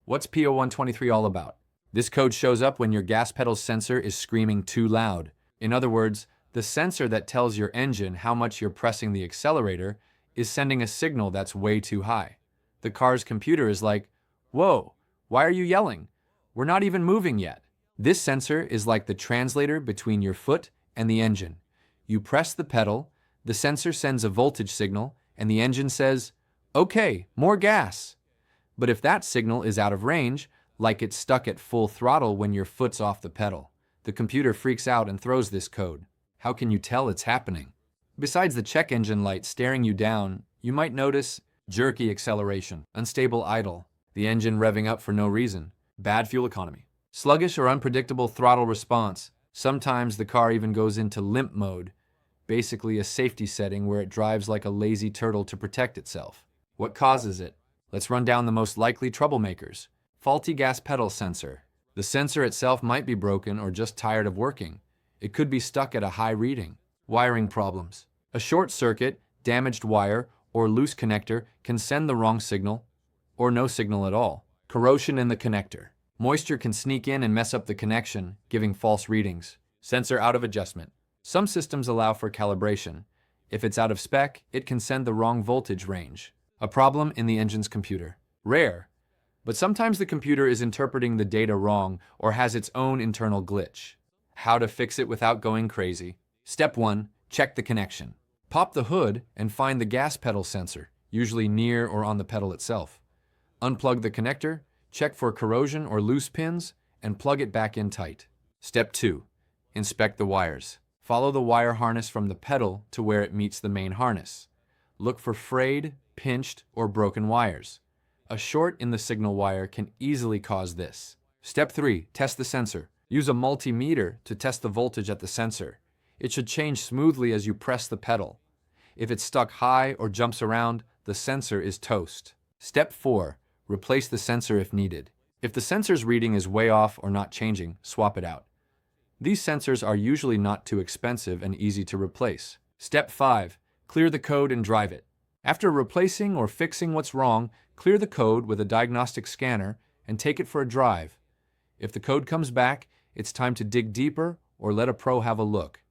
What's P0123 all about? This code shows up when your gas pedal sensor is screaming too loud. In other words, the sensor that tells your engine how much you're pressing the accelerator is sending a signal that's way too high. The car's computer is like, "Whoa, why are you yelling? We're not even moving yet." This sensor is like the translator between your foot and the engine. You press the pedal, the sensor sends a voltage signal, and the engine says, "Okay, more gas." But if that signal is out of range, like it's stuck at full throttle when your foot's off the pedal, the computer freaks out and throws this code. How can you tell it's happening? Besides the check engine light staring you down, you might notice jerky acceleration, unstable idle, the engine revving up for no reason, bad fuel economy, sluggish or unpredictable throttle response. Sometimes the car even goes into limp mode, basically a safety setting where it drives like a lazy turtle to protect itself. What causes it? Let's run down the most likely troublemakers. Faulty gas pedal sensor. The sensor itself might be broken or just tired of working. It could be stuck at a high reading. Wiring problems. A short circuit, damaged wire, or loose connector can send the wrong signal, or no signal at all. Corrosion in the connector. Moisture can sneak in and mess up the connection, giving false readings. Sensor out of adjustment. Some systems allow for calibration. If it's out of spec, it can send the wrong voltage range. A problem in the engine's computer. Rare, but sometimes the computer is interpreting the data wrong or has its own internal glitch. How to fix it without going crazy? Step 1. Check the connection. Pop the hood and find the gas pedal sensor, usually near or on the pedal itself. Unplug the connector, check for corrosion or loose pins, and plug it back in tight. Step 2. Inspect the wires. Follow the wire harness from the pedal to where it meets the main harness. Look for frayed, pinched, or broken wires. A short in the signal wire can easily cause this. Step 3. Test the sensor. Use a multimeter to test the voltage at the sensor. It should change smoothly as you press the pedal. If it's stuck high or jumps around, the sensor is toast. Step 4. Replace the sensor if needed. If the sensor's reading is way off or not changing, swap it out. These sensors are usually not too expensive and easy to replace. Step 5. Clear the code and drive it. After replacing or fixing what's wrong, clear the code with a diagnostic scanner and take it for a drive. If the code comes back, it's time to dig deeper or let a pro have a look.